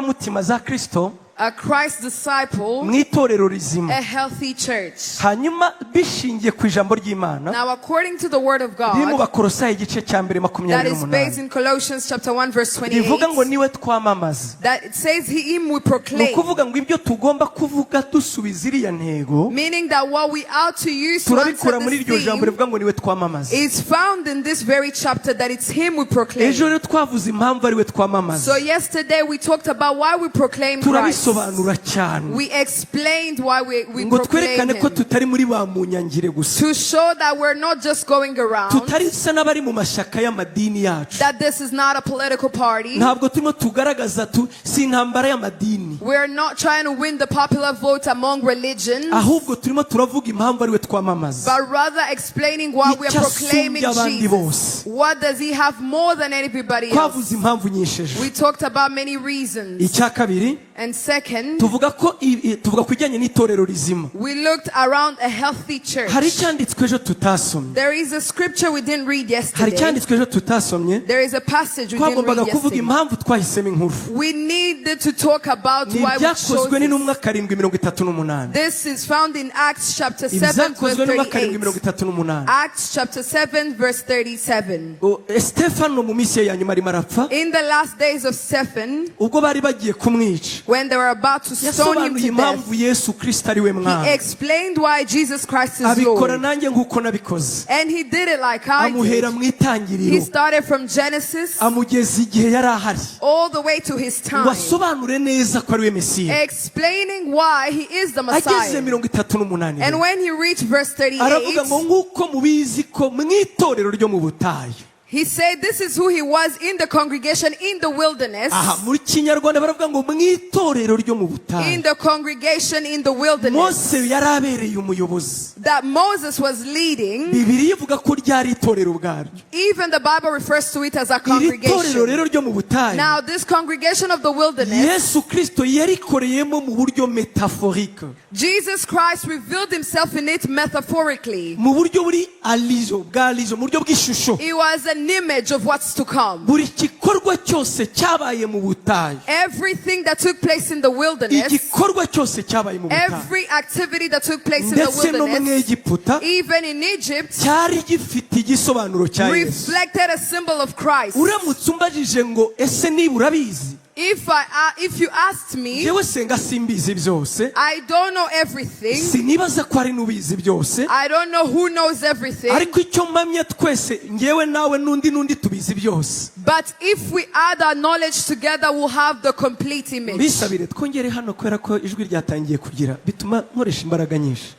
mutima za Kristo, a Christ disciple, mwitorero rizima. a healthy church. Hanyuma bishingiye ku ijambo ry'Imana, Now according to the word of riri mu God, Bakolosayi igice cya mbere that is based 28, in Colossians chapter 1 verse rivuga ngo 28, niwe twamamaza. that it says him we Ni proclaim, ukuvuga ngo ibyo tugomba kuvuga dusubiza iriya ntego meaning that what we are to use to turabikora answer muri this iryo jambo theme rivuga ngo niwe twamamaza. is found in this very chapter, that it's him we proclaim. Ejo rero twavuze impamvu ari we twamamaza, So yesterday we talked about why we proclaim Christ. turabisobanura cyane We explained why we ngo proclaim twerekane ko him, tutari muri ba munyangire gusa, to show that we're not just going around, tutari sa n'abari mu mashyaka y'amadini yacu. that this is not a political party. Ntabwo turimo tugaragaza si intambara y'amadini, We're not trying to win the popular vote among religions, ahubwo turimo turavuga impamvu ari we twamamaza. but rather explaining why we are Icyo proclaiming asumbya abandi Jesus. bose. What does he have more than anybody Twavuze else? impamvu nyinshi ejo. We talked about many reasons. Icya kabiri, And second, tuvuga ku bijyanye n'itorero rizima. we looked around a healthy church. Hari icyanditswe ejo tutasomye, There is a scripture we didn't read hari yesterday. icyanditswe ejo tutasomye, There is a passage we didn't twagombaga read kuvuga yesterday. impamvu twahisemo inkuru. We needed to talk about Ni why we chose ibyakozwe this. n'intumwa 7:38. This is found in Acts chapter 7 verse Ibyakozwe n'intumwa 38. 7:38. Acts chapter 7 verse 37. Stefano mu minsi ye ya nyuma arimo arapfa, In the last days of Stephen, ubwo bari bagiye kumwica, when they were about to stone him yasobanuye to death, impamvu Yesu Kristo ari we he mwana. explained why Jesus Christ is Abikora Lord. nanjye nk'uko nabikoze, And he did it like I amuhera did. mu He itangiriro started from Genesis amugeza igihe yari ahari, all the way to his ngo time, asobanure neza ko ari we Mesiya. explaining why he is the Ageze Messiah. 38 And when he reached verse aravuga 38, ngo nk'uko mubizi ko mu itorero ryo mu butayu. he said this is who he was in the congregation in the wilderness. Aha muri Kinyarwanda baravuga ngo mu itorero ryo mu In butayu. the congregation in the wilderness Mose yari abereye umuyobozi. that Moses was leading. Bibiliya ivuga ko ryari itorero ubwaryo. Even the Bible refers to it as a Iri torero congregation. rero ryo mu butayu, Now this congregation of the wilderness, Yesu Kristo yarikoreyemo mu buryo metaphorique, Jesus Christ revealed himself in it metaphorically. mu buryo buri alijo, mu buryo bw'ishusho. It was an image of what's to come. Buri gikorwa cyose cyabaye mu butayu, Everything that took place in the wilderness, igikorwa cyose cyabaye mu butayu, every activity that took place in the ndetse no mu wilderness, Egiputa even in Egypt, cyari gifite igisobanuro cya Yesu. reflected a symbol of Christ. Uramutse umbajije ngo ese niba urabizi, If you asked me, yewe senga simbizi byose, I don't know everything. sinibaza ko ari n'ubizi byose, I don't know who knows everything. ariko icyo mpamya twese ngewe nawe n'undi tubizi byose. But if we add our knowledge together, we'll have the complete image. Bisabire twongere hano kubera ko ijwi ryatangiye kugira bituma nkoresha imbaraga nyinshi.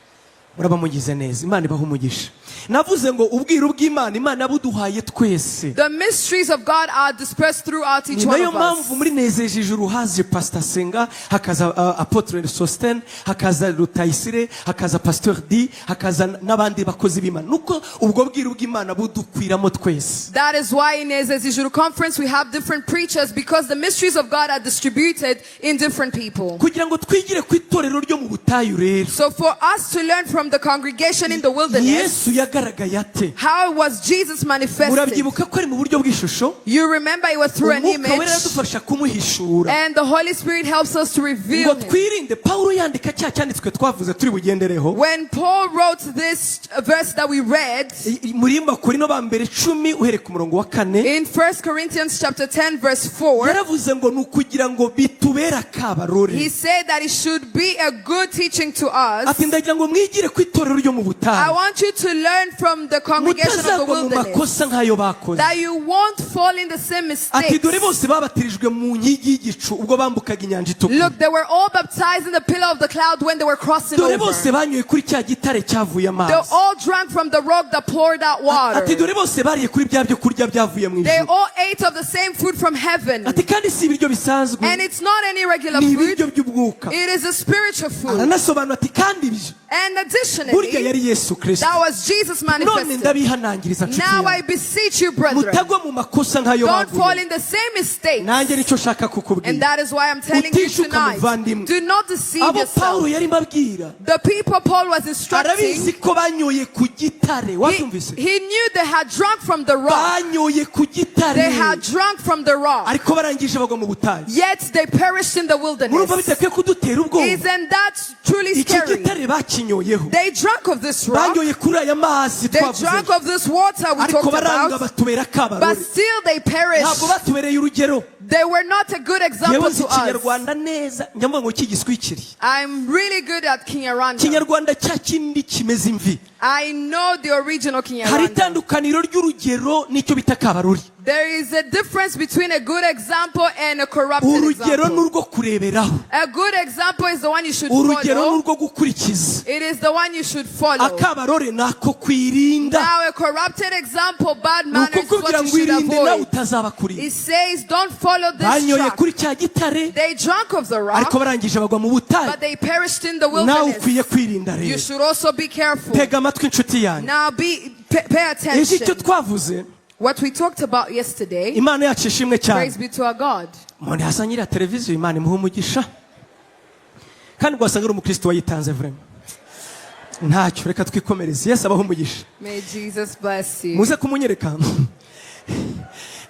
Muraba mugize neza, Imana ibaha umugisha. Navuze ngo ubwiru bw'Imana, Imana yabuduhaye twese. The mysteries of God are dispersed throughout each Ni one nayo of us. mpamvu muri Nezeje ijuru haje Pastor Senga, hakaza Apotre Sosten, hakaza Rutayisire, hakaza Pastor D, hakaza n'abandi bakozi b'Imana. Nuko ubwo bwiru bw'Imana budukwiramo twese. That is why in Ezezijuru conference we have different preachers, because the mysteries of God are distributed in different people. Kugira ngo twigire ku itorero ryo mu butayu rero. So for us to learn from the congregation in the wilderness, Yesu yagaragaye ate? how was Jesus manifested? Murabyibuka ko ari mu buryo bw'ishusho? You remember it was through an Umwuka wera image, yadufasha kumuhishura. and the Holy Spirit helps us to reveal Ngo him. twirinde, Pawulo yandika cya cyanditswe twavuze turi bugendereho. When Paul wrote this verse that we read Muri Makorino ba mbere 10 uhereye ku murongo wa 4, in 1 Corinthians chapter 10 verse 4, yaravuze ngo nukugira ngo bitubera kabarore. he said that it should be a good teaching to us. Ati ndagira ngo mwigire ku itorero ryo mu I butayu, want you to learn from the congregation of the mutazagwa mu wilderness, makosa nk'ayo bakoze. that you won't fall in the same Ati dore mistakes. bose babatirijwe mu nkigi y'igicu ubwo bambukaga inyanja itukura. Look, they were all baptized in the pillar of the cloud when they were crossing Dore over. bose banyoye kuri cya gitare cyavuye They amazi. all drank from the rock that poured out water. Ati dore bose bariye kuri bya byo kurya byavuye mu They ijuru. all ate of the same food from heaven. Ati kandi si ibiryo bisanzwe, And it's not any regular ni food. ibiryo by'ubwuka. It is a spiritual food. Aranasobanura ati kandi ibyo And burya additionally, yari Yesu Kristo. that was Jesus None manifested. ndabihanangiriza nshuti Now I yanjye, beseech you, brethren, mutagwa mu makosa nk'ayo don't fall baguye. in the same mistakes. Nanjye nicyo nshaka And kukubwira. that is why I'm telling you Utishuka tonight, muvandimwe. do not deceive Abo yourself. Pawulo yarimo abwira, The people Paul was instructing, arabizi ko banyoye ku gitare. he Wabyumvise? knew they had drunk from the rock. Banyoye ku gitare, They had drunk from the rock. ariko barangije bagwa mu butayu. Yet they perished in the Murumva wilderness. bitakwiye kudutera ubwoba. Isn't that truly Iki scary? gitare bakinyoyeho, They drank of this rock. banyoye kuri aya mazi They twavuze, drank of this water we ariko talked baranga about. batubera But akabarore. still they Ntabwo perished. batubereye urugero. They were not a good Yewe example nzi to us. Ikinyarwanda neza, njya mvuga ngo kigiswikiri. I'm really good at Kinyarwanda. Kinyarwanda cya kindi kimeze imvi. I know the original Hari Kinyarwanda. itandukaniro ry'urugero n'icyo bita akabarori. There is a difference between a good example and a corrupted Urugero example. n'urwo kureberaho. A good example is the one you should Urugero follow. n'urwo gukurikiza. It is the one you should follow. Akabarore nako kwirinda. Now a corrupted example, bad manners is Nukukubwira what you ngo should irinde nawe avoid. utazaba kurinda. It says don't follow this Banyoye track. kuri cya gitare, They drank of the rock, ariko barangije bagwa mu butayu. but they perished in the Nawe wilderness. ukwiye kwirinda You rero. should also be careful. Tega amatwi inshuti yanjye. Now pay Ejo icyo attention. twavuze, What we talked about yesterday, Imana yacu ishimwe cyane. praise be to our God. Umuntu yazanyira televiziyo, Imana imuha umugisha. Kandi wasanga ari umukristo wayitanze vraiment. Ntacyo, reka twikomereze. Yesu abaho umugisha. May Jesus bless you. Muze kumunyereka.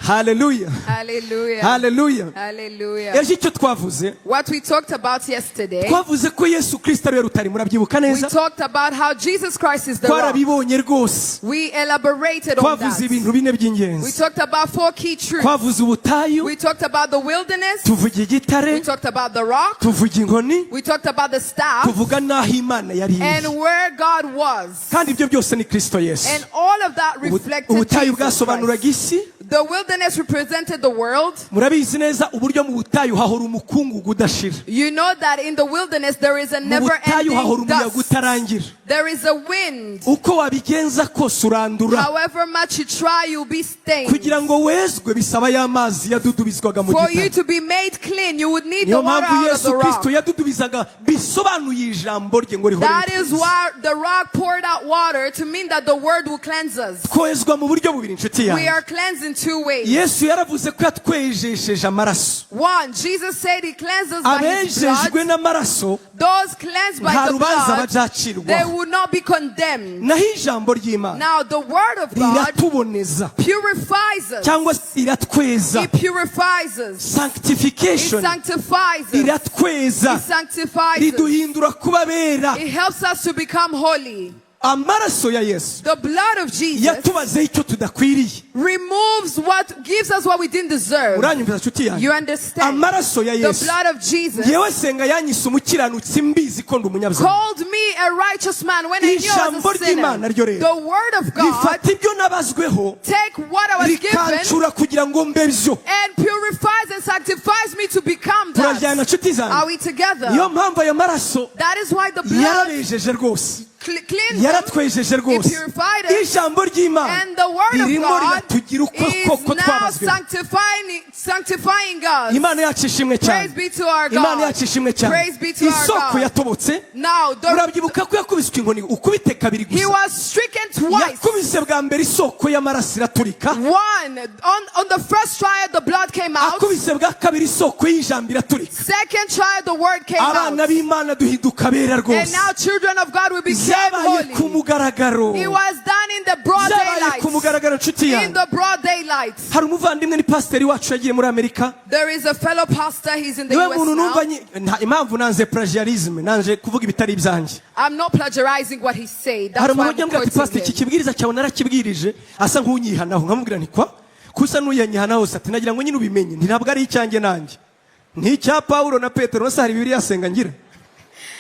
Hallelujah. Hallelujah. Hallelujah. Hallelujah. Ejo icyo twavuze, What we talked about yesterday, twavuze ko Yesu Kristo ariwe rutari, murabyibuka we neza? talked about how Jesus Christ is the rock. Twarabibonye rwose. We elaborated on Twavuze that. ibintu bine We by'ingenzi. talked about 4 key truths. Twavuze ubutayu, We talked about the wilderness. tuvuga igitare, We talked about the rock. tuvuga inkoni, We talked about the staff tuvuga n'aho Imana yari and iri. where God was. Kandi ibyo byose ni Kristo Yesu. And all of that reflected Ubutayu Jesus bwasobanuraga Christ. isi. The wilderness represented the world. Murabizi neza uburyo mu butayu hahora umukungugu udashira. You know that in the wilderness there is a Mu butayu hahora never-ending umuyaga dust. utarangira. There is a wind. Uko wabigenza kose urandura. However much you try, you'll be stained. Kugira ngo wezwe bisaba ya mazi yadudubizwaga mu For you gitare. to be made clean, you would need the Niyo water mpamvu out of the Yesu Kristo rock. yadudubizaga bisobanuye ijambo rye ngo rihore That is ritwize. why the rock poured out water to mean that the word will cleanse us. Kwezwa mu buryo bubiri inshuti We yanjye. are cleansed in 2 ways. Yesu yaravuze ko yatwejesheje amaraso. One, Jesus said he cleanses by his Abejejwe blood. n'amaraso Those cleansed by nta the rubanza blood, they bazacirwaho. will not be condemned. Naho ijambo ry'Imana Now the word of God riratuboneza purifies us. cyangwa se iratweza. It purifies us. It Sanctification sanctifies us. iratweza, It sanctifies us. riduhindura kuba bera. It helps us to become holy. Amaraso ya Yesu The blood of Jesus yatubazeho icyo tudakwiriye. removes what gives us what we didn't deserve. Uranyumvira nshuti yanjye? You understand? Amaraso ya The Yesu blood of Jesus yewe senga yanyise umukiranutsi mbizi ko ndi umunyabyaha. called me a righteous man when I knew I was Ijambo a sinner. ry'Imana ryo rero The word of God rifata ibyo nabazweho take what I was given rikancura kugira ngo mbe byo. and purifies and sanctifies me to become Turajyana that. nshuti Are zanjye. we together? Niyo mpamvu ayo maraso That is why the blood yarabejeje rwose, cleansed them. yaratwejeje It rwose. purified us. Ijambo ry'Imana And the word of ririmo God riratugira uko koko is now twabazweho. sanctifying us. Imana yacu ishimwe Praise cyane. be to our Imana God. yacu ishimwe cyane. Praise be to our Isoko God. yatobotse. Now, Murabyibuka ko yakubiswe inkoni ukubite kabiri he gusa. was stricken twice. Yakubise bwa mbere isoko y'amaraso iraturika. One, on the first trial, the blood came out. Akubise bwa kabiri isoko y'ijambo iraturika. Second trial, the word came Abana out. b'Imana duhinduka bera And rwose. now children of God will become Byabaye ku holy. mugaragaro. It was done in the broad Byabaye ku daylight. mugaragaro nshuti In yanjye. the broad daylight. Hari umuvandimwe ni pasiteri wacu yagiye muri Amerika. There is a fellow pastor, he's in the Niwe US muntu now. numva impamvu nanze plagiarism, nanze kuvuga ibitari ibyanjye. I'm not plagiarizing what he said. Hari That's why umuntu I'm ujya ati quoting pasiteri iki him. kibwiriza cyawe narakibwirije asa nk'unyihanaho nkamubwira nti kwa kusa n'uyanyihanaho ati nagira ngo nyine ubimenye ntabwo ari icyanjye nanjye n'icya Pawulo na Petero no sahari Bibiliya senga ngira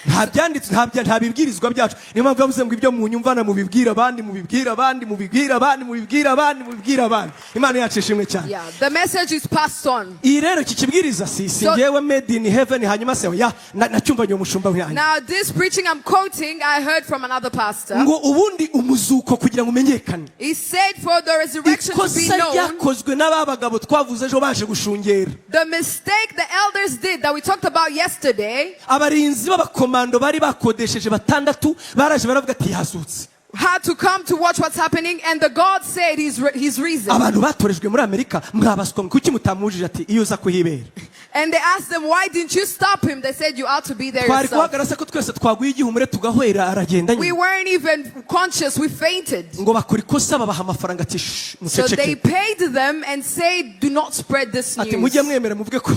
nta byanditse nta bibwirizwa byacu. Niyo mpamvu yavuze ngo ibyo munyumvana mubibwira abandi mubibwira abandi mubibwira abandi mubibwira abandi mubibwira abandi. Imana yacu ishimwe cyane. Yeah, the message is passed on. Iyi rero iki kibwiriza si ngewe made in heaven hanyuma se ya nacyumvanye umushumba wanjye Now this preaching I'm quoting, I heard from another pastor. ngo ubundi umuzuko kugira ngo umenyekane. He said for the resurrection to be Ikosa known, ryakozwe n'ababagabo twavuze ejo baje gushungera. the mistake the elders did that we talked about yesterday, Abarinzi b'abakomando abakomando bari bakodesheje batandatu baraje baravuga ati yazutse. Had to come to watch what's happening, and the God said he's risen. Abantu batorejwe muri Amerika mwabaswa kuki mutamujije ati iyo uza kuhibera. And they asked them, why didn't you stop him? They said, you ought to be there Twari yourself. kuhagarasa ko twese twaguye igihumure tugahwera aragenda We nyine. weren't even conscious. We fainted. Ngo bakora ikosa babaha amafaranga ati So they muceceke. paid them and said, do not spread this Ati news. mujye mwemera muvuge ko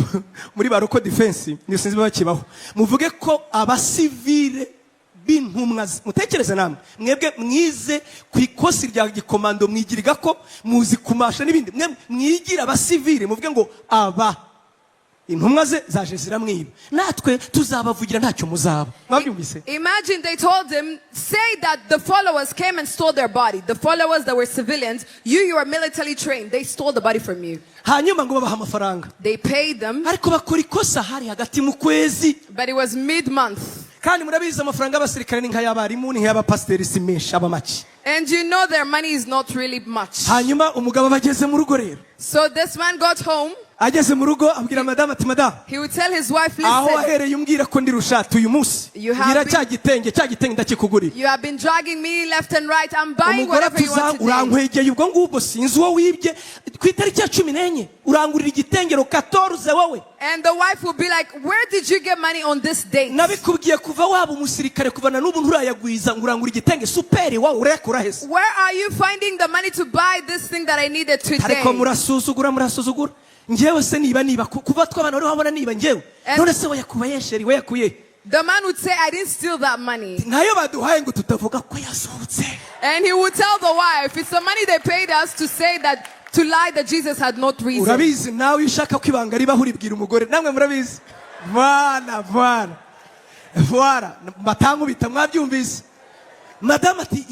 muri baroko defense ni sinzi bakibaho. Muvuge ko abasivile bintumwa mutekereze namwe mwebwe mwize ku ikosi rya gikomando mwigiriga ko muzi kumasha n'ibindi mwe mwigira abasivile muvuge ngo aba intumwa ze zaje ziramwiba natwe tuzabavugira ntacyo muzaba. Mwabyumvise? Imagine they told him, say that the followers came and stole their body. The followers that were civilians, you are military trained. They stole the body from you. Hanyuma ngo babaha amafaranga. They paid them, Ariko bakora ikosa hari hagati mu kwezi. but it was mid-month. Kandi murabizi amafaranga y'abasirikare ni nk'ay'abarimu ni nk'ay'abapasiteri si menshi aba make. And you know their money is not really much. Hanyuma umugabo bageze mu rugo rero. So this man got home. Ageze mu rugo abwira madamu ati madamu He would tell his wife, aho listen, wahereye umbwira ko ndi rushatu uyu munsi You have ngira been- cya gitenge ndakikugurira. you have been dragging me left and right. I'm buying Umugore whatever you want today. urankwegeye ubwo ngubwo sinzi uwo wibye ku itariki ya 14 urangurira igitengero 14 wowe. And the wife will be like, where did you get money on this date? Nabikubwiye kuva waba umusirikare kuva na n'ubu nturayagwiza ngo urangura igitenge superi wawe urekura hese. Where are you finding the money to buy this thing that I needed today? Ariko murasuzugura njyewe se niba kuva twabana bari babona niba njyewe none se wayakuba yesheri wayakuye. The man would say, I didn't steal that money. Nayo baduhaye ngo tutavuga ko yazutse. And he would tell the wife, it's the money they paid us to say that, to lie that Jesus had not risen. Urabizi nawe ushaka ko ibanga ribaho uribwira umugore namwe murabizi. Voilà batangu bita mwabyumvise. Madame ati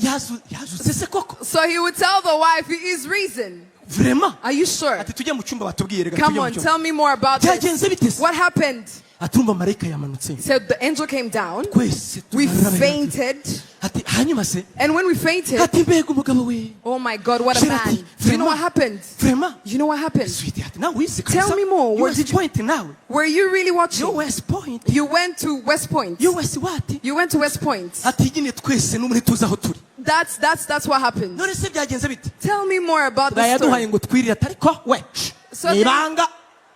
yazutse se koko. So he would tell the wife, he is risen. Vraiment? Are you sure? Ati tujye mu cyumba batubwiye rega Come on, tell me more about Byagenze bite this. se? What happened? Atumva marayika yamanutse. He said the angel came down. Twese We turarabira. fainted. Ati hanyuma se And when we fainted, ati mbega umugabo we. oh my God, what a Shit, man. ati, Do you know what vraiment? happened? Vraiment? You know what happened? Sweetie ati nawe wize Tell me more. Where US did you- Point nawe. Were you really watching? US Point. You went to West Point. US what? You went to West Point. Ati nyine twese n'umuri tuzi aho turi. That's what happened. None se byagenze bite? Tell me more about the Bayaduhaye story. ngo twirire atari ko we. So Nibanga.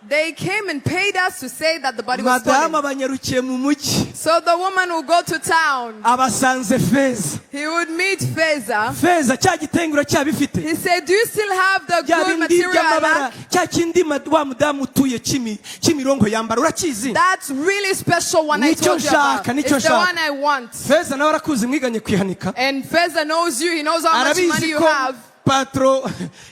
They came and paid us to say that the body was Madame stolen. abanyarukiye mu mujyi. So the woman will go to town. Abasanze Feza. He would meet Feza. Feza cya gitengura cyabifite. He said, do you still have the Bya good bindi material I by'amabara lack? cya kindi wa mudamu utuye Kimironko yambara urakizi. That's really special one I Nicyo told you about. nshaka, It's nicyo the nshaka. one I want. Feza nawe arakuzi mwiganye kwihanika. And Feza knows you. He knows how much money Arabizi you ko have. patro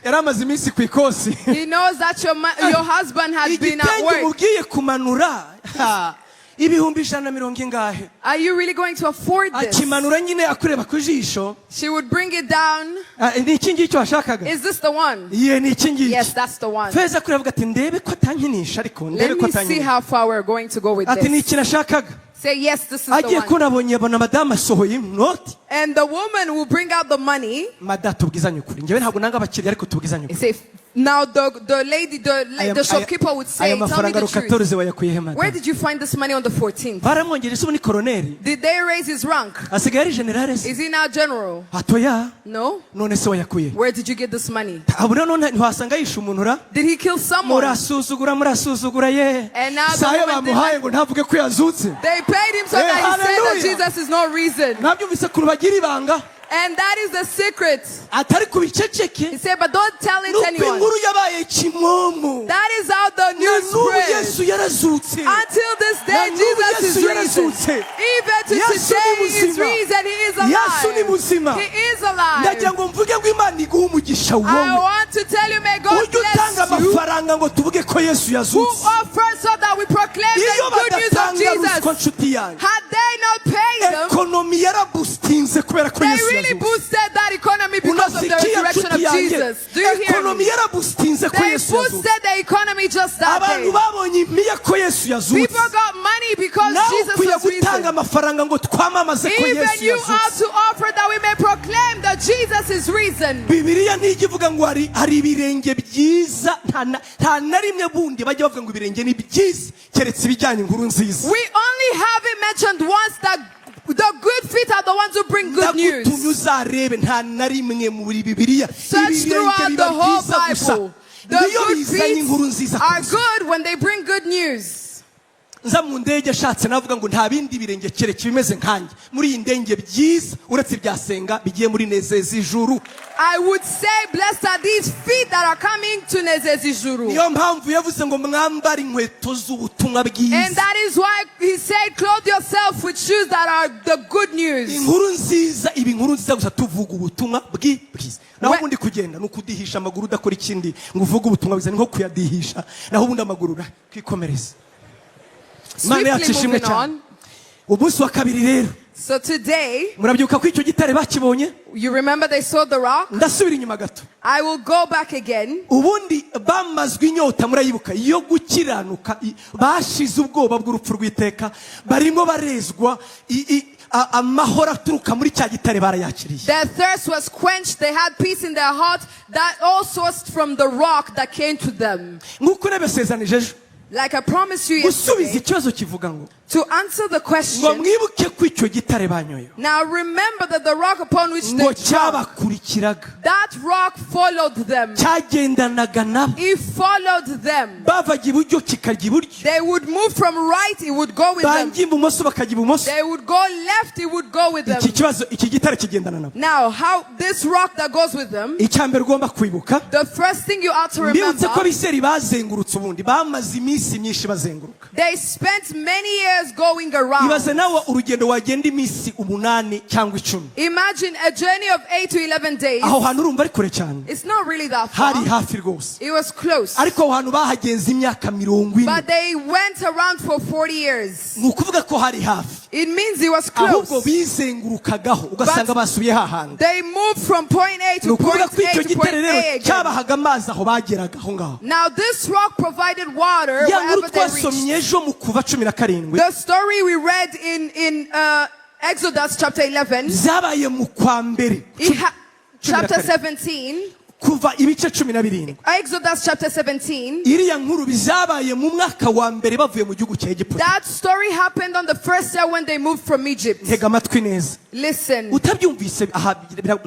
yari amaze iminsi ku ikosi. He knows that your husband has been at Igitenge work. mubwiye kumanura. Ha, ibihumbi 150 ingahe. Are you really going to afford this? Akimanura nyine akureba ku jisho. She would bring it down. Ni iki ngicyo washakaga? Is this the one? Ye ni iki ngicyo. Yes, that's the one. Feza kureba ati ndebe ko atankinisha ariko ndebe Let ko me see atankinisha. how far we're going to go with Ati ni this. iki nashakaga. Say, yes, this is the Agiye one. kunabonye abona madame asohoye inoti. And the woman will bring out the money. Madame tubwizanye ukuri. Njyewe ntabwo nanga abakiriya ariko tubwizanye And ukuri. say, now the shopkeeper would say, aya tell me mafaranga the truth. 14 wayakuye he Where madame? did you find this money on the 14th? Baramwongera isubu ni koroneri. Did they raise his rank? Asigaye ari generale se. Is he now general? Atoya. No. None se wayakuye. Where did you get this money? Abura none ntiwasanga yishe umuntu ra. Did he kill someone? Murasuzugura ye. And now the Sayo woman did bamuhaye ngo ntavuge ko yazutse. They paid him so Hey, that he said that hallelujah. Jesus is not risen. Nabyumvise kuru bagira ibanga. And that is the secret. Atari He kubiceceke. said, but don't tell it to Nuko anyone. inkuru yabaye kimomo. That is how the Na news n'ubu spreads. Yesu yarazutse. Until this day, Na n'ubu Jesus is Yesu risen. yarazutse. Even to Yesu today, ni he is muzima. risen. He is Yesu ni alive. muzima. He is alive. Ndagira ngo mvuge ngo Imana iguhe umugisha I wowe. want to tell you, may God Ujye utanga bless you. amafaranga ngo tuvuge ko Yesu Who yazutse. offered so that we proclaim Iyo the good news of badatanga ruswa Jesus. nshuti yanjye. Had they not paid them, Ekonomi yarabustinze kubera ko they Yesu really yazutse. boosted that economy because of the Unasikia resurrection of nshuti yanjye. Jesus. Do you hear Ekonomi me? yarabustinze ko They Yesu yazutse. boosted the economy just that Abantu day. babonye imiya ko Yesu yazutse. People got money because Nawe Jesus ukwiye was gutanga risen. amafaranga ngo twamamaze ko Even Yesu you ought yazutse. to offer that we may proclaim that Jesus is risen. Bibiliya ntijya ivuga ngo hari ibirenge byiza nta na rimwe bundi bajya bavuga ngo ibirenge ni byiza keretse ibijyanye inkuru nziza. We only have it mentioned once that the good feet are the ones who bring good ndagutumye news. uzarebe nta na rimwe muri bibiliya Search ibirenge throughout biba the whole byiza gusa Bible. The iyo good bizanye inkuru feet nziza are kuza good when they bring good news. nza mu ndege ashatse navuga ngo nta bindi birenge kereka ibimeze nkanjye muri iyi ndenge byiza uretse ibyasenga bigiye muri nezeza ijuru. I would say, blessed are these feet that are coming to Nezezi Juru. niyo mpamvu yavuze ngo mwambare inkweto z'ubutumwa And bwiza. that is why he said, clothe yourself with shoes that are the good news. inkuru nziza ibi inkuru nziza gusa tuvuga ubutumwa bwiza naho ubundi kugenda ni ukudihisha amaguru udakora ikindi ngo uvuge ubutumwa bwiza ni nko kuyadihisha naho ubundi amaguru kwikomereza. Imana yacu Swiftly ishimwe moving cyane. on. umunsi wa kabiri rero So today, murabyuka ko icyo gitare bakibonye you remember they saw the rock? ndasubira inyuma gato I will go back again. ubundi bamazwe inyota murayibuka yo gukiranuka bashize ubwoba bw'urupfu rw'iteka barimo barezwa amahoro aturuka muri cya gitare barayakiriye. Their thirst was quenched. They had peace in their heart. That all sourced from the rock that came to them. nk'uko nabesezanije ejo Like I promised you gusubiza yesterday, ikibazo kivuga ngo to answer the ngo question. mwibuke ko icyo gitare banyoye Now remember that the rock upon which ngo they trod, cyabakurikiraga that rock followed them. cyagendanaga nabo It followed them. bavaga iburyo kikajya iburyo They would move from right, it would go with them. bajya ibumoso bakajya ibumoso. They would go left, it would go with them. iki kibazo iki gitare kigendana nabo. Now, how this rock that goes with them, icya mbere ugomba kwibuka the first thing you ought to mbibutse ko remember, abiseri bazengurutse ubundi bamaze iminsi myinshi bazenguruka. they spent many years going around. ibaze nawe urugendo wagenda iminsi 8 cyangwa 10 Imagine a journey of 8 to 11 days. aho hantu urumva ari kure cyane It's not really that far. hari hafi rwose It was close. ariko aho hantu bahagenze imyaka 40 But they went around for 40 years. ni ukuvuga ko hari hafi It means it was ahubwo close. bizengurukagaho ugasanga basubiye hahandi. They moved from point A ni to ukuvuga point ko icyo A to point gitare rero A again. cyabahaga amazi aho bageraga aho ngaho. Now this rock provided water ya nkuru wherever they twasomye reached. ejo mu kuva 17 The story we read in Exodus chapter 11, zabaye mu kwa mbere chapter 17, kuva ibice 17. Exodus chapter 17, iriya nkuru bizabaye mu mwaka wa mbere bavuye mu gihugu cya Egiputa. that story happened on the first year when they moved from Egypt. ntega amatwi neza Listen, utabyumvise aha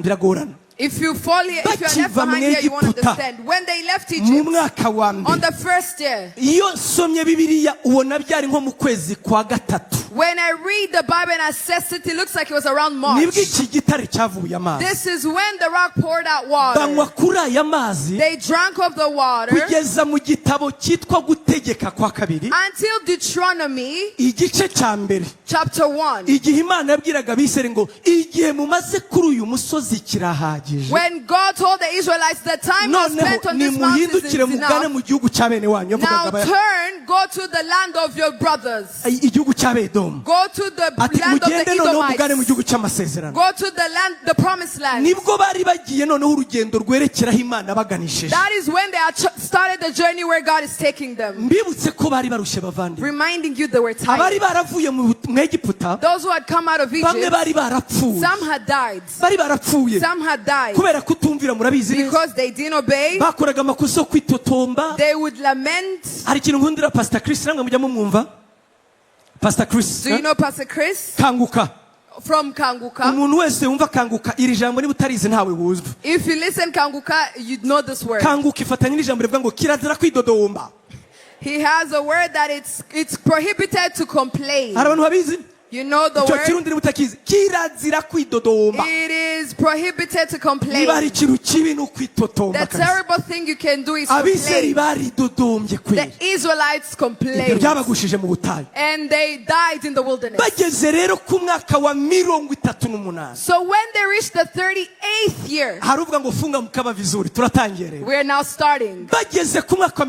biragorana. if you fall here, if you are left Bakiva behind here, you won't Egiputa. understand. When they left mu Egypt mwaka wa on mbere the first year, iyo nsomye bibiliya ubona byari nko mu kwezi kwa gatatu when I read the Bible and assess it, it looks like it was around March. nibwo iki gitare cyavuye amazi. This is when the rock poured out water. banywa kuri aya mazi They drank of the water kugeza mu gitabo cyitwa gutegeka kwa kabiri until Deuteronomy igice cya mbere chapter 1. igihe imana yabwiraga abiseri ngo igihe mumaze kuri uyu musozi kirahagije When God told the Israelites the time was noneho spent on this mountain is nimuhindukire mugane enough. mu gihugu cya bene wanyu Now yavugaga turn, go to the land of your brothers. igihugu cya bedomu Go to the ati land of mugende the noneho mugane mu Edomites. gihugu cy'amasezerano. Go to the land, the promised land. nibwo bari bagiye noneho urugendo rwerekeraho imana baganishije. That is when they had started the journey where God is taking them. mbibutse ko bari barushye bavandimwe. Reminding you they were abari tired. baravuye mu Egiputa Those who had come out of bamwe Egypt, bari barapfuye some had died. bari barapfuye Some had died kubera kutumvira murabizi neza. because they didn't obey. bakoraga amakosa yo kwitotomba. They would lament. hari ikintu nkundira Pastor Chris namwe mujya mumwumva. Pastor Chris Do you know Pastor Chris kanguka. from Kanguka? umuntu wese wumva kanguka iri jambo niba utarizi ntawe wuzwa. If you listen Kanguka, you know this word. kanguka ifatanye n'ijambo rivuga ngo kirazira kwidodomba. He has a word that it's prohibited to complain. hari abantu babizi You know the icyo word? kirundi nimutakizi kirazira kwidodomba. It is prohibited to complain. niba hari ikintu kibi ni ukwitotomba The kabisa. terrible thing you can do is abiseri complain. baridodombye kweli. The Israelites ibyo complained. byabagushije mu butayu. And they died in the wilderness. bageze rero ku mwaka wa 38. So when they reached the 38th year, hari uvuga ngo funga mukaba vizuri turatangiye rero. we're now starting. bageze ku mwaka wa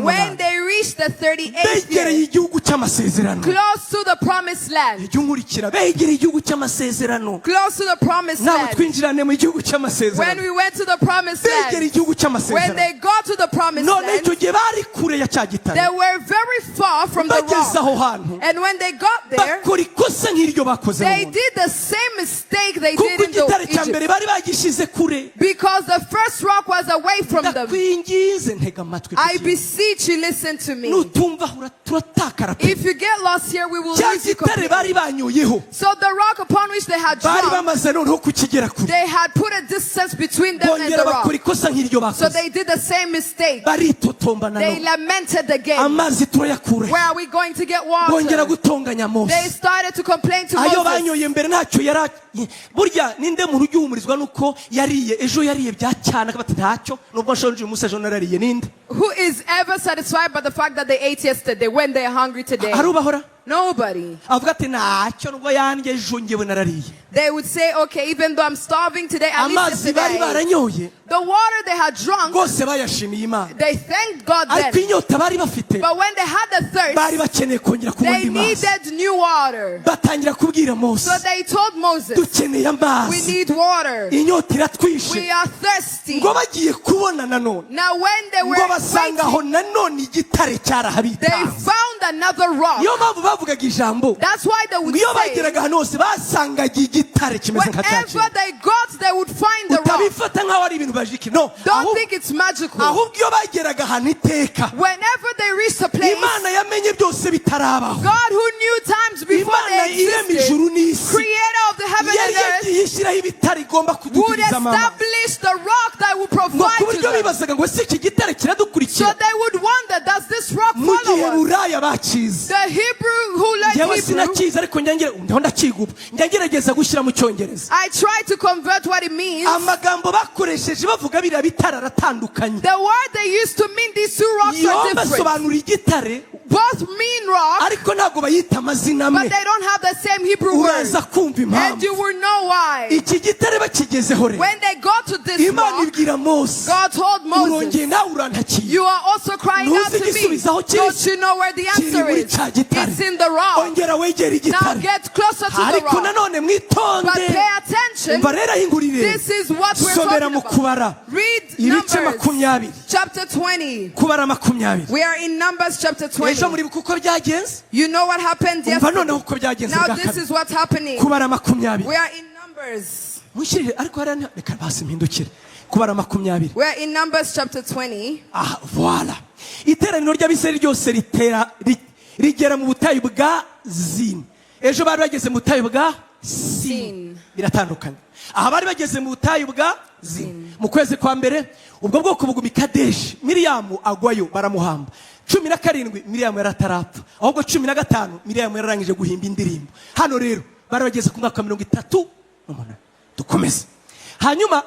When 38 they reached the 38th begereye year, igihugu cy'amasezerano. close to the promised land, jya unkurikira begereye igihugu cy'amasezerano close to the promised nabo land. twinjirane mu gihugu When cy'amasezerano we went to the promised begereye land, igihugu when cy'amasezerano they got to the promised none land, icyo gihe bari kure ya cya gitare they were very far from the bageze aho rock. hantu And when they got there, bakora ikosa nk'iryo bakoze mu they muntu did the same mistake they did kuko in igitare cya Egypt. mbere bari bagishyize kure Because the first rock was away from them. ndakwingize ntega amatwi I kugira ngo beseech you, listen to me. nutumva turatakara pe If you get lost here, we will cya lose you gitare bari completely. banyoyeho So the rock upon which they had bari jumped, bamaze noneho kukigera kure they had put a distance between them and bongera the bakora rock. ikosa nk'iryo So bakoze they did the same mistake. baritotomba They nanone lamented again. amazi turayakura Where are we going to get bongera water? gutonganya They mose started to complain to ayo Moses. banyoye mbere ntacyo yari burya ninde muntu ujya uhumurizwa nuko yariye ejo yariye bya cyane akaba ati ntacyo nubwo nshonje uyu munsi ejo narariye ninde Who is ever satisfied by the fact that they ate yesterday when they are hungry today? arubahora Nobody. avuga ati ntacyo nubwo yanjye ejo ngewe narariye They would say, okay, even though I'm starving today, at least amazi bari yesterday, baranyoye the water they had drunk, bose bayashimiye imana they thanked God ariko then. inyota bari bafite But when they had the bari thirst, bakeneye kongera kubona they andi mazi needed new water. batangira kubwira mose So they told Moses, dukeneye we amazi need water. inyota iratwishe We are thirsty. ngo bagiye kubona nanone Now when they were ngo basanga aho waiting, nanone igitare they cyarahabitanze found another rock. niyo mpamvu bavugaga ijambo That's why they would iyo say, bageraga ahantu hose basangaga igitare kimeze nka cya wherever they got, they would find the rock. utabifata nk'aho ari ibintu bajiki no Don't think it's magical. ahubwo iyo bageraga ahantu iteka Whenever they reached a place, imana yamenye byose bitarabaho God who knew times before imana they irema existed, ijuru n'isi creator of the heaven yari and earth, yagiye ishyiraho ibitare igomba would kudukiriza mama establish the rock that would ngo provide ku to buryo them. bibazaga ngo ese iki gitare So kiradukurikira they would wonder, does this rock mu gihe follow us? buraya bakize The Hebrew who learned njyewe Hebrew, sinakizi ariko ndiho ndakiga ubu njya ngerageza gushyira mu cyongereza I tried to convert what it means. amagambo bakoresheje bavuga biriya bitare aratandukanye The word they used to mean these two rocks iyo are different. basobanura igitare Both mean rock, ariko ntabwo bayita amazina amwe but they don't have the same Hebrew word. uraza kumva And impamvu you will know why. iki gitare bakigezeho rero When they got to this imana rock, ibwira mose God told Moses, urongeye nawe urantakiye you are also crying out Ntuzi to me. igisubizo aho kiri? Don't you know where the kiri answer muri is? cya gitare It's in the rock. ongera wegere Now igitare get closer to the ariko rock. nanone But mwitonde pay attention. umva rero ahingurire This is what we're somera talking mu about. kubara Read ibice Numbers 20 chapter 20. kubara 20 We are in Numbers chapter ejo 20. muribuka uko byagenze You know what happened umva noneho yesterday. uko byagenze Now bwa this kabiri is what's happening. kubara 20 We are in Numbers. mushyirire ariko hariya reka basi mpindukire kubara 20 We are in Numbers chapter 20. aha voila iteraniro ry'abisirayeli ryose rigera mu butayu bwa zini ejo bari bageze mu butayu bwa sini biratandukanye aha bari bageze mu butayu bwa zini mu kwezi kwa mbere ubwo bwoko buguma i kadeshi miriyamu agwayo baramuhamba 17 miriyamu yari atarapfa ahubwo 15 miriyamu yararangije guhimba indirimbo hano rero bari bageze ku mwaka wa 38 dukomeze hanyuma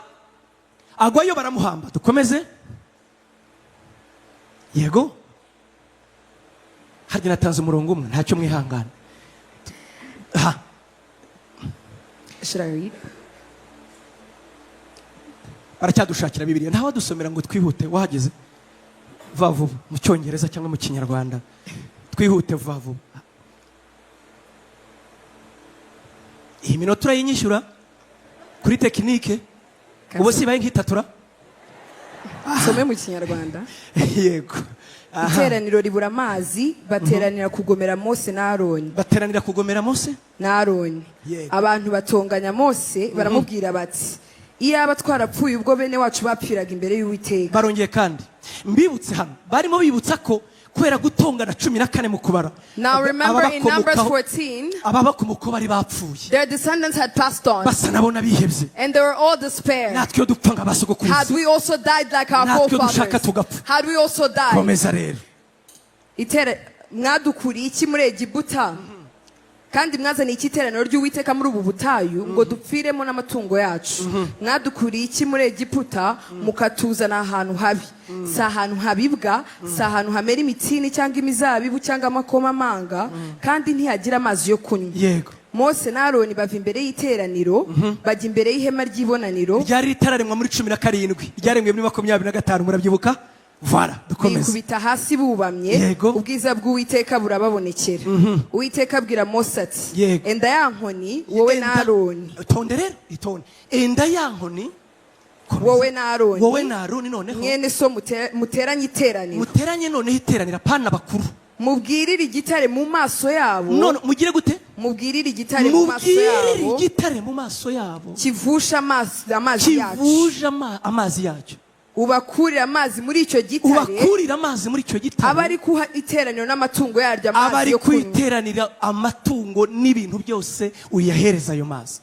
agwayo baramuhamba dukomeze yego harya natanze umurongo umwe ntacyo mwihangana Should I read? baracyadushakira bibiliya ntawe dusomera ngo twihute wahageze vuba vuba mu cyongereza cyangwa mu kinyarwanda twihute vuba vuba iyi minota urayinyishyura kuri tekinike ubu sibaye nk'itatura Some mu kinyarwanda. yego Iteraniro ribura amazi bateranira kugomera Mose na Aroni. bateranira kugomera mose Na Aroni. Yego. Abantu batonganya Mose baramubwira bati, iyaba twarapfuye ubwo bene wacu bapfiraga imbere y'Uwiteka. barongeye kandi mbibutse hano barimo bibutsa ko kubera gutongana 14 mu kubara Now remember in Numbers 14, ababakomokaho bari bapfuye their descendants had passed on basa nabo nabihebye and they were all despair. natwe iyo dupfa nga Had basogokuruza we also died like our natwe dushaka forefathers? tugapfa Had we also died? komeza rero Mwadukuriye iki muri Egiputa? Kandi mwazaniye iki iteraniro ry'Uwiteka muri ubu butayu ngo dupfiremo n'amatungo yacu? Mwadukuriye iki muri Egiputa mukatuzana ahantu habi? Si ahantu habibwa, si ahantu hamera imitini cyangwa imizabibu cyangwa amakomamanga, kandi ntihagira amazi yo kunywa. yego Mose na Aroni bava imbere y'iteraniro, bajya imbere y'ihema ry'ibonaniro. ryari ritararemwa muri 17 ryaremwe muri 25 murabyibuka Voilà, dukomeze. bikubita hasi bubamye Yego. ubwiza bw'uwiteka burababonekera uwiteka abwira Mose ati Yego. enda ya nkoni wowe na Aroni Tonde rero, itonde. Enda ya nkoni. wowe na Aroni Wowe na Aroni noneho. mwene so muteranye iteraniro Muteranye noneho iteranira pana bakuru. mubwirire igitare mu maso yabo None mugire gute? mubwirire igitare mu maso Mubwirire yabo igitare mu maso yabo. kivusha amazi yacu Kivuje amazi yacyo. ubakurira amazi muri icyo gitare Ubakurira amazi muri icyo gitare. aba ari kuha iteraniro n'amatungo yaryo amazi Abari yo kunywa kwiteranira amatungo n'ibintu byose uyahereza ayo mazi.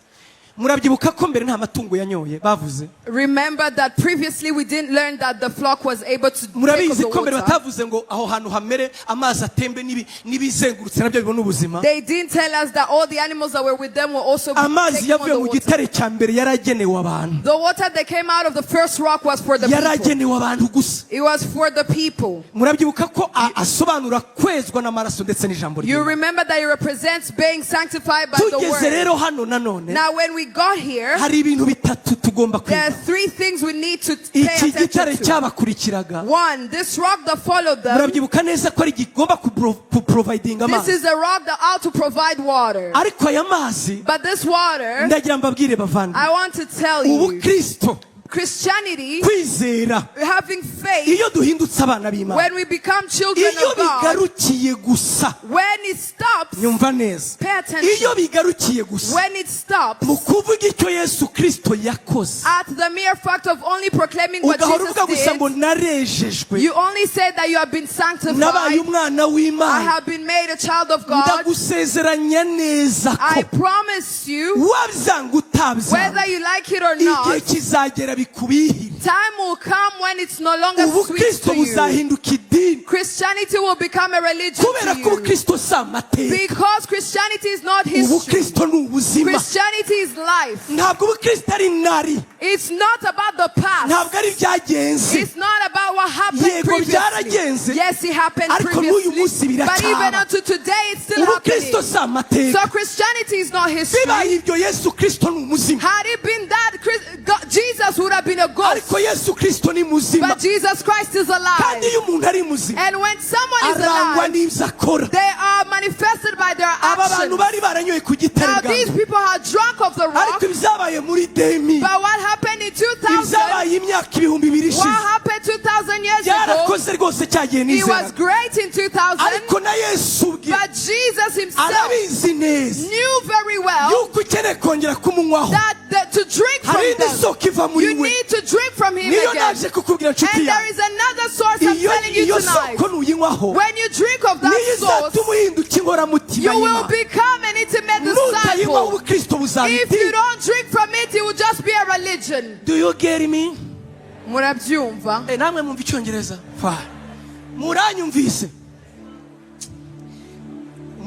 Murabyibuka ko mbere nta matungo yanyoye bavuze. Remember that previously we didn't learn that the flock was able to take of Murabizi the ko mbere water. batavuze ngo aho hantu hamere amazi atembe n'ibizengurutse nabyo bibona ubuzima. They didn't tell us that all the animals that were with them were also Amazi taking on yavuye the mu water. gitare cya mbere yaragenewe abantu. The water that came out of the first rock was for the people. Yaragenewe abantu gusa. It was for the people. Murabyibuka ko asobanura kwezwa n'amaraso ndetse n'ijambo You ry'Imana. remember that it represents being sanctified by the Tugeze word. rero hano nanone Now when we got here, hari ibintu bitatu tugomba there are kwiga. 3 things we need to pay Iki gitare attention to. cyabakurikiraga. One, this rock that followed them, Murabyibuka neza ko ari gigomba kuproviding this amazi. is a rock that ought to provide water. Ariko aya mazi But this water, ndagira mbabwire bavandi. I want to tell you, Ubukristo, Christianity, kwizera, having faith, iyo duhindutse abana b'Imana, when we become children iyo of God, bigarukiye gusa, when it stops, nyumva neza, pay attention. iyo bigarukiye gusa When it stops mu kuvuga icyo Yesu Kristo yakoze, at the mere fact of only proclaiming what ugahora Jesus uvuga gusa ngo did, narejejwe, you only say that you have been nabaye sanctified. umwana I w'Imana, have been made a child of God. ndagusezeranya neza I ko promise you, wabyanga utabyanga, whether you like it or igihe not, kizagera bikubihire, time will come when it's no longer sweet ubukristo to you. buzahinduka idini, Christianity will become a religion kubera to ko you. ubukristo si amateka, Because Christianity is not history. ubukristo ni ubuzima. Christianity is life. Ntabwo ubukristo ari nari, It's not about the past. ntabwo ari ibyagenze, It's not about what happened Yego, byaragenze. previously. Yes, it happened Ariko n'uyu munsi previously. But biracyaba. even unto today, it's still ubukristo happening. si amateka. So Christianity is not history. Bibaye ibyo Yesu Kristo ni umuzima, Had it been that, Jesus would have been a ghost. ariko Yesu Kristo ni muzima, But Jesus Christ is alive. kandi iyo umuntu ari muzima And when someone is arangwa alive, n'ibyo akora. they are manifested by their Aba bantu actions. bari baranyoye ku gitare Now bwa these mbere, people are drunk of the rock. ariko ibyabaye muri demi, But what happened in 2000? ibyabaye imyaka ibihumbi bibiri What ishize, happened 2000 years ago? byarakoze rwose cyagiye It was nizera, great in 2000. ariko na Yesu ubwe But Jesus himself arabizi neza knew very well yuko ukeneye kongera kumunywaho, that to drink from hari indi them, soko iva muri you we. need to drink from him Niyo again. naje kukubwira nshuti And there yawe, is another source I'm telling you iyo tonight. soko nuyinywaho When you drink of niyo that izatuma source, uhinduka inkoramutima you will y'Imana. become an intimate Nutayinywaho disciple. ubukristo buzaba If you idini. don't drink from it, it will just be a religion. Do you get me? Murabyumva? Namwe mwumva icyongereza? Fine. Muranyumvise?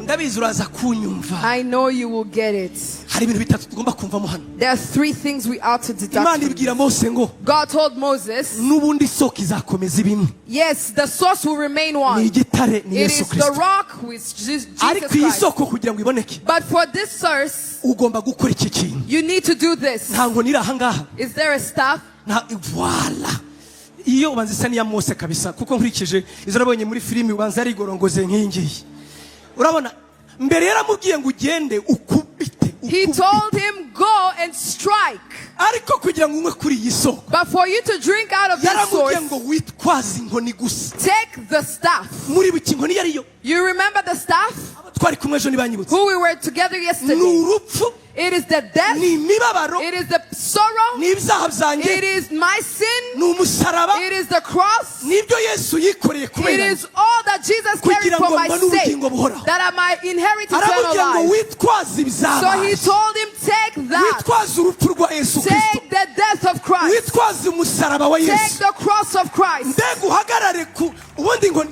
Ndabizi uraza kunyumva. I know you will get it. Hari ibintu bitatu tugomba kumvamo hano. There are 3 things we ought to deduct Imana from ibwira this. Mose ngo God told Moses, n'ubundi isoko izakomeza ibimwe. yes, the source will remain Ni one. igitare ni It Yesu is the Kristo. rock with Jesus Ariko iyi Christ. soko kugira ngo iboneke But for this source, ugomba gukora iki kintu. you need to do this. Nta nkoni iri aha ngaha. Is there a staff? Voilà. Iyo ubanza isa n'iya Mose kabisa, kuko nkurikije izo nabonye muri filimi ubanza ari gorongoze nk'ingiyi. Urabona mbere yaramubwiye ngo ugende ukubite. He told him, go and strike. Ariko kugira ngo unywe kuri iyi soko But for you to drink out of this yaramubwiye source, ngo witwaze inkoni gusa. take the staff. Muri buki inkoni yariyo You remember the staff? twari kumwe ejo ntibanyibutse. Who we were together Ni yesterday. urupfu, It is the death. ni imibabaro, It is the sorrow. ni ibyaha It byanjye, is my sin. ni umusaraba, It is the cross. nibyo Yesu yikoreye It kubera. is all that Jesus carried Kugira for ngo my mbone sake, ubugingo buhoraho. that I might inherit eternal Aramubwiye ngo life. witwaze So he ibyabaye, told him, take that. witwaze urupfu rwa Yesu Kristo, Take the death of Christ. witwaze umusaraba wa Take Yesu, the cross of Christ. mbega uhagarare ku ubundi ngo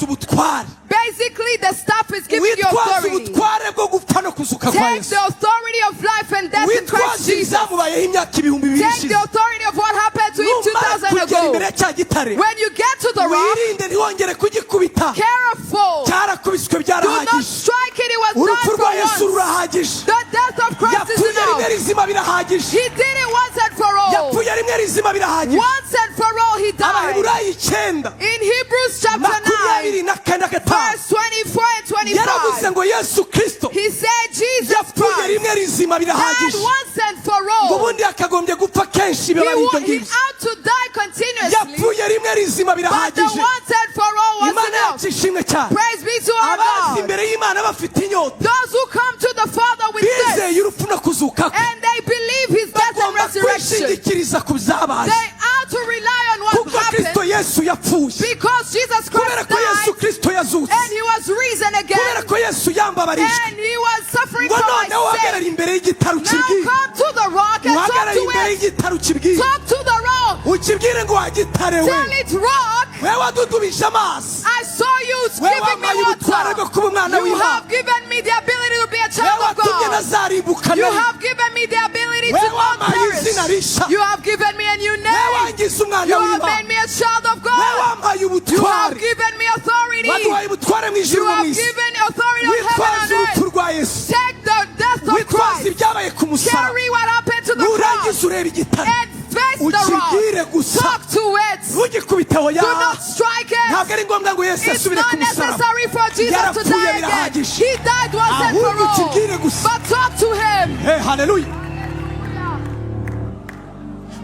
ubutware, Basically, the staff is giving you witwaze authority. ubutware bwo gupfa no kuzuka kwa Take Yesu, the authority of life and death in Christ witwaze Jesus. ibyamubayeho imyaka ibihumbi bibiri Take ishize. the authority of what happened to him Numara 2000 kugera imbere ago. ya cya gitare, When you get to the rock, wirinde ntiwongere kugikubita, careful. cyarakubiswe Do not byarahagije, strike it. It was urupfu done rwa for Yesu once. rurahagije, The death of Christ is yapfuye rimwe enough. rizima birahagije. He did it once and for all. yapfuye rimwe rizima birahagije. Once and for all he died. Abaheburayo 9 In Hebrews chapter 9, 24 verse 24 and 25, yaravuze ngo Yesu Kristo he said Jesus yapfuye Christ rimwe rizima died birahagije. once and for ngo all. ubundi yakagombye gupfa kenshi biba ari ibyo He ngibyo. ought to die continuously, yapfuye rimwe rizima but the birahagije. once and for all was Imana enough. yacu ishimwe cyane. Praise be to our abazi God. imbere y'Imana bafite inyota, Those who come to the Father with this, bizeye urupfu no kuzuka kwe, and they believe his death and bagomba resurrection, kwishingikiriza ku byabaye. they are to rely on what kuko Kristo happened, Yesu yapfuye, because Jesus kubera Christ ko Yesu died Kristo yazutse, and he was risen kubera again, ko Yesu yambabarishwe. and he was suffering ngo for noneho my uhagarare sake. imbere y'igitaro Now ukibwire, come to the rock and talk uhagarare to imbere it. y'igitaro ukibwire, Talk to the rock. ukibwire ngo wagitare we, Tell it, rock, we wadudubije amazi, I saw you we giving me wambaye ubutware bwo water. kuba umwana You w'Imana, have given me the ability to be a we child of watumye God. nazarimbuka You nawe, have given me the ability we to not wampaye izina perish. rishya, You have given me a new we name. wangize umwana You have w'Imana, made me a child of we God. wampaye You have ubutware, given me authority. waduhaye ubutware mu You ijuru no mu have isi. given authority on heaven witwaze and urupfu earth. rwa Yesu, Take the death of witwaze Christ. ibyabaye ku musaraba, Carry what happened to the cross nurangiza ureba igitare, and face the ukibwire rock. gusa, Talk to it. ntugikubiteho ya. Do not strike it. ntabwo ari ngombwa ngo Yesu It's asubire ku not musaraba, necessary for Jesus to yarapfuye die again. birahagije. He died once and for ahubwo ukibwire all. gusa. But talk to him. Hey, haleluya.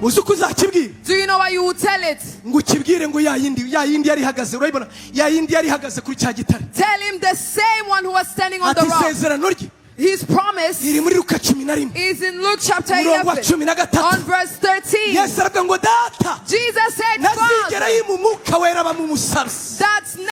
uzi uko uzakibwira, Do you know why you would tell it? ngo ukibwire ngo ya yindi yari ihagaze, urayibona ya yindi yari ihagaze kuri cya gitare, Tell him the same one who was standing on ati the rock. isezerano rye His promise iri muri Luka 11 is in Luke chapter umurongo wa 11 13. on verse 13. Yesu aravuga ngo data Jesus said, ntazigera Father, yima umwuka wera aba mu musarasi. that's